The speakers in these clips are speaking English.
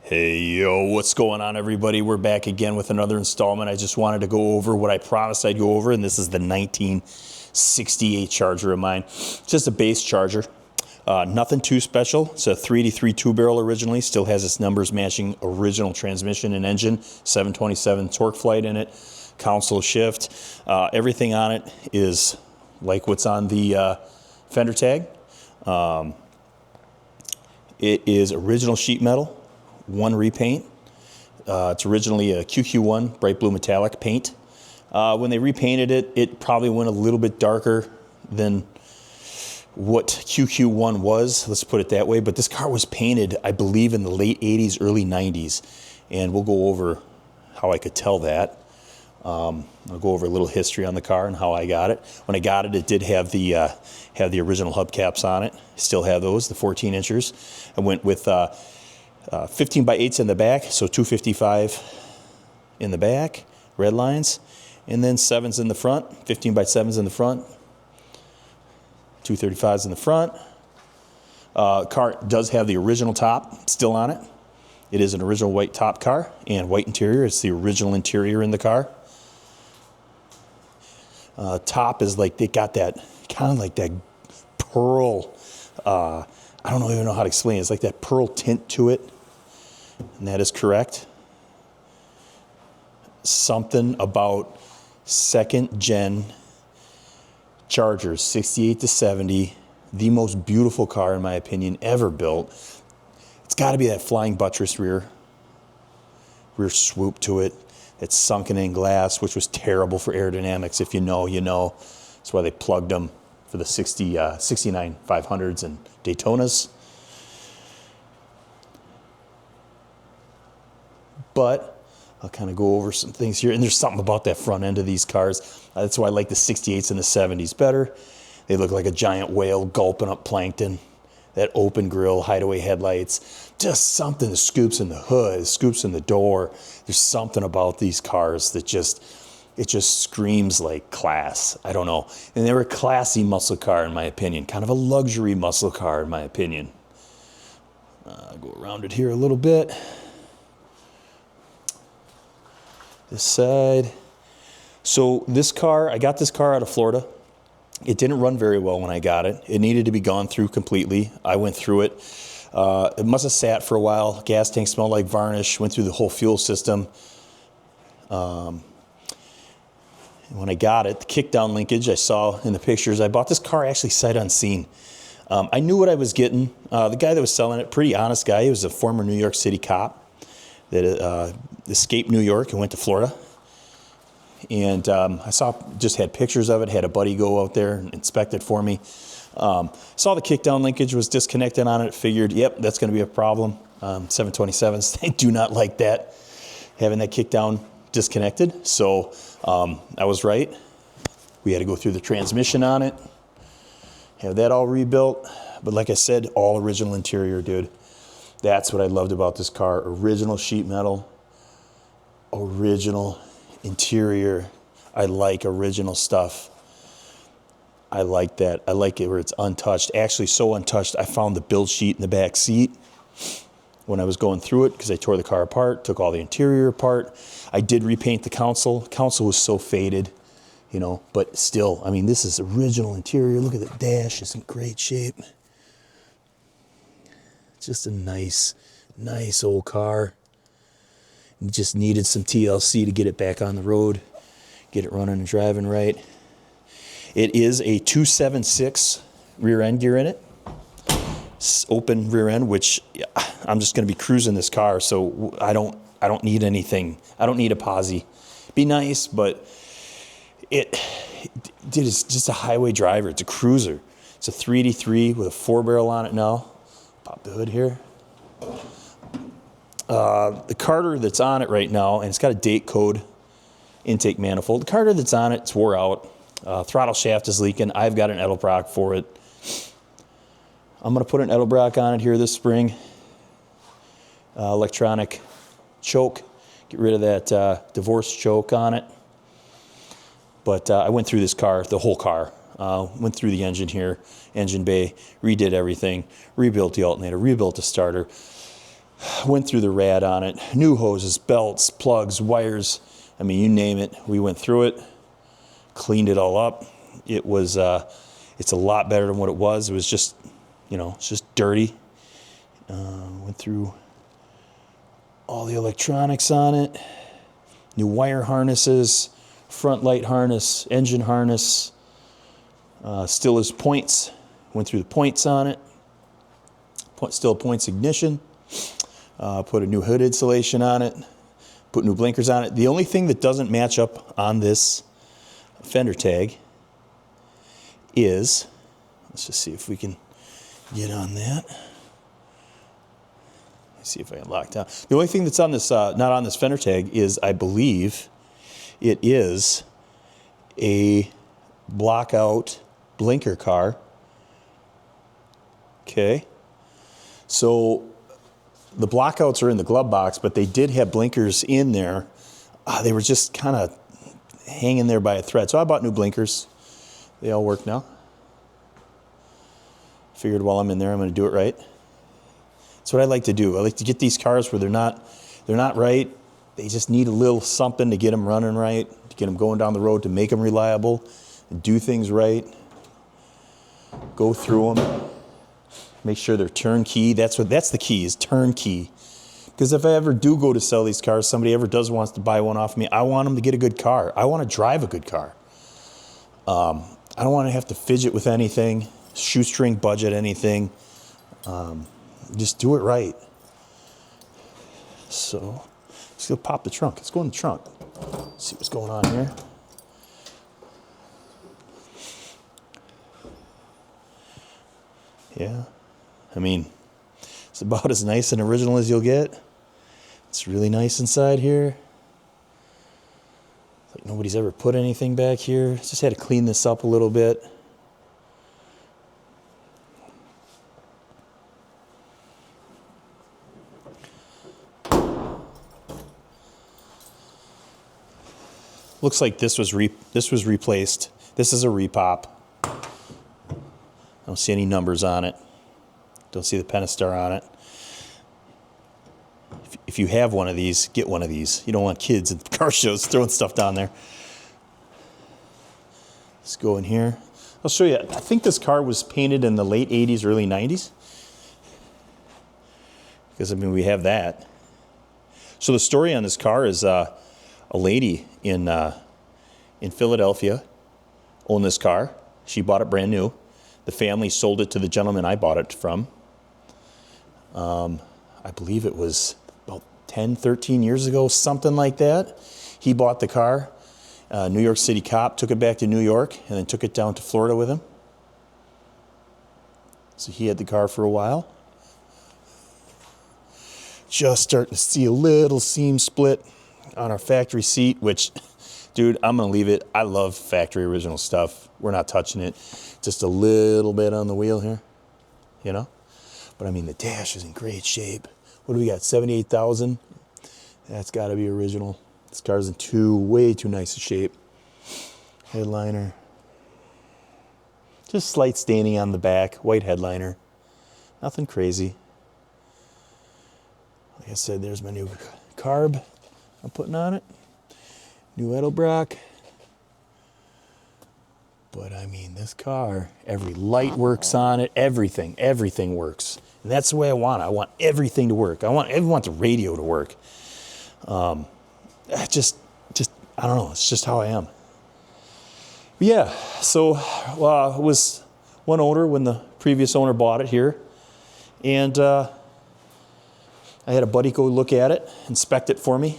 Hey, yo, what's going on, everybody? We're back again with another installment. I just wanted to go over what I promised I'd go over, and this is the 1968 Charger of mine. Just a base Charger. Nothing too special. It's a 383 two-barrel originally. Still has its numbers matching original transmission and engine. 727 torque flight in it. Console shift. Everything on it is like what's on the fender tag. It is original sheet metal. One repaint. It's originally a QQ1 bright blue metallic paint. When they repainted it, it probably went a little bit darker than what QQ1 was, let's put it that way. But this car was painted, I believe, in the late 80s, early 90s. And we'll go over how I could tell that. I'll go over a little history on the car and how I got it. When I got it, it did have the original hubcaps on it. Still have those, the 14 inchers. I went with 15 by 8s in the back, so 255 in the back, red lines, and then 7s in the front, 15 by 7s in the front, 235s in the front. Car does have the original top still on it. It is an original white top car and white interior. It's the original interior in the car. Top is like, they got that kind of like that pearl, I don't even know how to explain it. It's like that pearl tint to it. And that is correct. Something about second gen Chargers, 68 to 70, the most beautiful car, in my opinion, ever built. It's got to be that flying buttress rear swoop to it. It's sunken in glass, which was terrible for aerodynamics. If you know, you know. That's why they plugged them for the 69 500s and Daytonas. But I'll kind of go over some things here. And there's something about that front end of these cars. That's why I like the 68s and the 70s better. They look like a giant whale gulping up plankton. That open grill, hideaway headlights. Just something that scoops in the hood, scoops in the door. There's something about these cars that it just screams like class. I don't know. And they were a classy muscle car, in my opinion. Kind of a luxury muscle car, in my opinion. I'll go around it here a little bit. This side. So this car, I got this car out of Florida. It didn't run very well when I got it. It needed to be gone through completely. I went through it. It must have sat for a while. Gas tank smelled like varnish. Went through the whole fuel system. When I got it, the kickdown linkage I saw in the pictures. I bought this car actually sight unseen. I knew what I was getting. The guy that was selling it, pretty honest guy. He was a former New York City cop that escaped New York and went to Florida. And just had pictures of it, had a buddy go out there and inspect it for me. Saw the kickdown linkage was disconnected on it, figured, yep, that's going to be a problem. 727s, they do not like that, having that kickdown disconnected. So I was right. We had to go through the transmission on it, have that all rebuilt. But like I said, all original interior, dude. That's what I loved about this car. Original sheet metal, original interior. I like original stuff. I like that. I like it where it's untouched. Actually, so untouched, I found the build sheet in the back seat when I was going through it because I tore the car apart, took all the interior apart. I did repaint the console. The console was so faded, you know, but still, I mean, this is original interior. Look at the dash. It's in great shape. Just a nice old car. It just needed some TLC to get it back on the road, get it running and driving right. It is a 276 rear end gear in it. It's open rear end, which I'm just going to be cruising this car, so I don't need anything. I don't need a posi. Be nice, but it's just a highway driver. It's a cruiser. It's a 383 with a 4-barrel on it now. Pop the hood here. The Carter that's on it right now, and it's got a date code intake manifold. The Carter that's on it, it's wore out. Throttle shaft is leaking. I've got an Edelbrock for it. I'm going to put an Edelbrock on it here this spring. Electronic choke. Get rid of that divorce choke on it. But I went through this car, the whole car. Went through the engine here, engine bay, redid everything, rebuilt the alternator, rebuilt the starter. Went through the rad on it. New hoses, belts, plugs, wires. I mean, you name it. We went through it, cleaned it all up. It was, it's a lot better than what it was. It was just, it's just dirty. Went through all the electronics on it. New wire harnesses, front light harness, engine harness. Still has points. Went through the points on it. Still points ignition. Put a new hood insulation on it. Put new blinkers on it. The only thing that doesn't match up on this fender tag is, let's just see if we can get on that. Let's see if I can lock down. The only thing that's on this, not on this fender tag is, I believe, it is a block-out blinker car. Okay. So the blockouts are in the glove box, but they did have blinkers in there. They were just kind of hanging there by a thread. So I bought new blinkers. They all work now. Figured while I'm in there, I'm going to do it right. That's what I like to do. I like to get these cars where they're not right. They just need a little something to get them running right, to get them going down the road, to make them reliable, and do things right. Go through them. Make sure they're turnkey. That's the key, is turnkey. Because if I ever do go to sell these cars, somebody ever wants to buy one off me, I want them to get a good car. I want to drive a good car. I don't want to have to fidget with anything, shoestring budget anything. Just do it right. So, let's go pop the trunk. Let's go in the trunk. See what's going on here. Yeah. I mean, it's about as nice and original as you'll get. It's really nice inside here. It's like nobody's ever put anything back here. Just had to clean this up a little bit. Looks like this was replaced. This is a repop. I don't see any numbers on it. Don't see the Pentastar on it. If you have one of these, get one of these. You don't want kids at car shows throwing stuff down there. Let's go in here. I'll show you. I think this car was painted in the late 80s, early 90s. Because, I mean, we have that. So the story on this car is a lady in Philadelphia owned this car. She bought it brand new. The family sold it to the gentleman I bought it from. I believe it was about 10, 13 years ago, something like that. He bought the car. New York City cop took it back to New York and then took it down to Florida with him. So he had the car for a while. Just starting to see a little seam split on our factory seat, which, dude, I'm going to leave it. I love factory original stuff. We're not touching it. Just a little bit on the wheel here, But, I mean, the dash is in great shape. What do we got, 78,000? That's got to be original. This car's in way too nice a shape. Headliner. Just slight staining on the back. White headliner. Nothing crazy. Like I said, there's my new carb I'm putting on it. New Edelbrock. But I mean, this car, every light works on it, everything works. And that's the way I want it. I want everything to work. I want the radio to work. I don't know, it's just how I am. But yeah, so it was one owner when the previous owner bought it here. And I had a buddy go look at it, inspect it for me.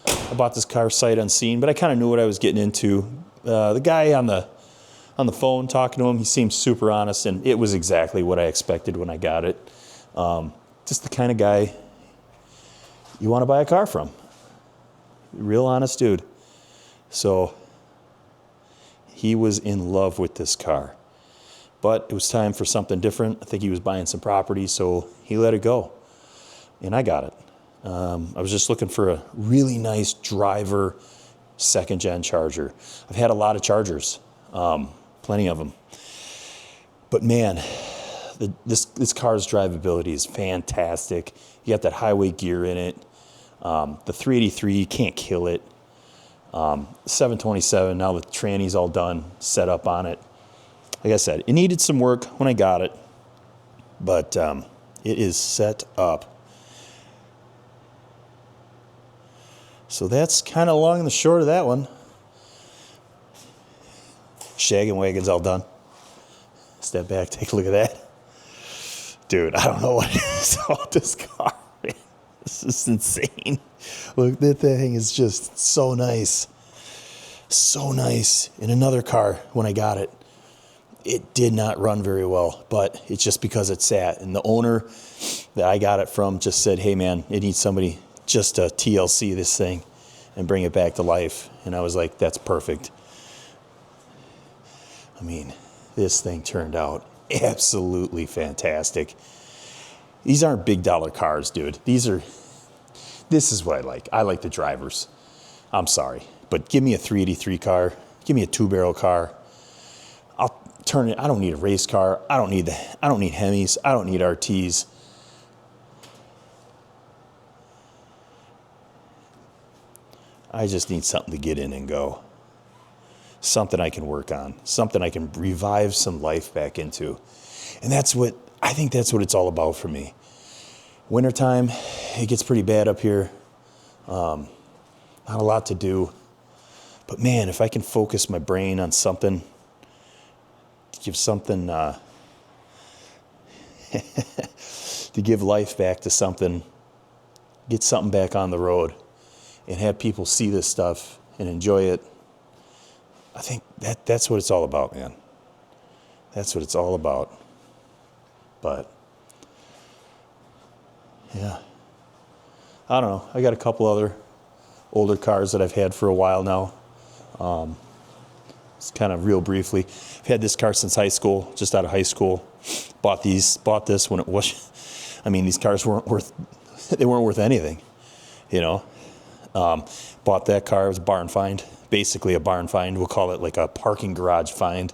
I bought this car sight unseen, but I kind of knew what I was getting into. The guy on the phone talking to him, he seemed super honest, and it was exactly what I expected when I got it. Just the kind of guy you want to buy a car from. Real honest dude. So he was in love with this car. But it was time for something different. I think he was buying some property, so he let it go. And I got it. I was just looking for a really nice driver second-gen Charger. I've had a lot of Chargers, plenty of them. But man, this car's drivability is fantastic. You got that highway gear in it. The 383, you can't kill it. 727, now the tranny's all done, set up on it. Like I said, it needed some work when I got it, but it is set up. So that's kind of long and the short of that one. Shaggin' wagon's all done. Step back, take a look at that. Dude, I don't know what it is about this car. This is insane. Look, that thing is just so nice. So nice. In another car, when I got it, it did not run very well, but it's just because it sat. And the owner that I got it from just said, hey man, it needs somebody just to TLC this thing and bring it back to life. And I was like, that's perfect. I mean, this thing turned out absolutely fantastic. These aren't big dollar cars, dude. This is what I like. I like the drivers. I'm sorry, but give me a 383 car. Give me a 2-barrel car. I'll turn it. I don't need a race car. I don't need Hemis. I don't need RTs. I just need something to get in and go. Something I can work on. Something I can revive some life back into. And I think that's what it's all about for me. Wintertime, it gets pretty bad up here. Not a lot to do. But man, if I can focus my brain on something, give something, to give life back to something, get something back on the road, and have people see this stuff and enjoy it, I think that's what it's all about, man. That's what it's all about. But, yeah. I don't know. I got a couple other older cars that I've had for a while now. It's kind of real briefly. I've had this car since high school, just out of high school. Bought this when it was, I mean, these cars weren't worth anything, you know. Bought that car, it was a barn find, basically a barn find. We'll call it like a parking garage find.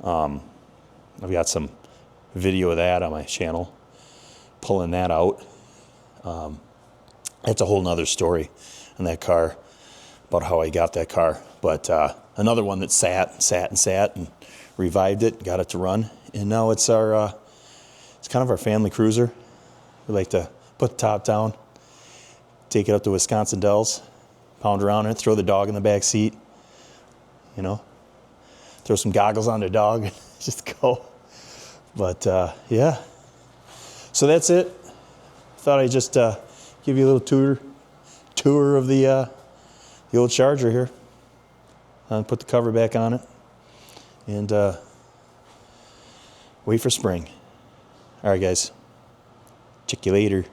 I've got some video of that on my channel, pulling that out. That's a whole nother story on that car, about how I got that car. But another one that sat and revived it, got it to run. And now it's it's kind of our family cruiser. We like to put the top down, take it up to Wisconsin Dells, pound around in it, throw the dog in the back seat, you know, throw some goggles on the dog, just go. But yeah, so that's it. Thought I'd just give you a little tour of the old Charger here. Put the cover back on it and wait for spring. All right, guys. Check you later.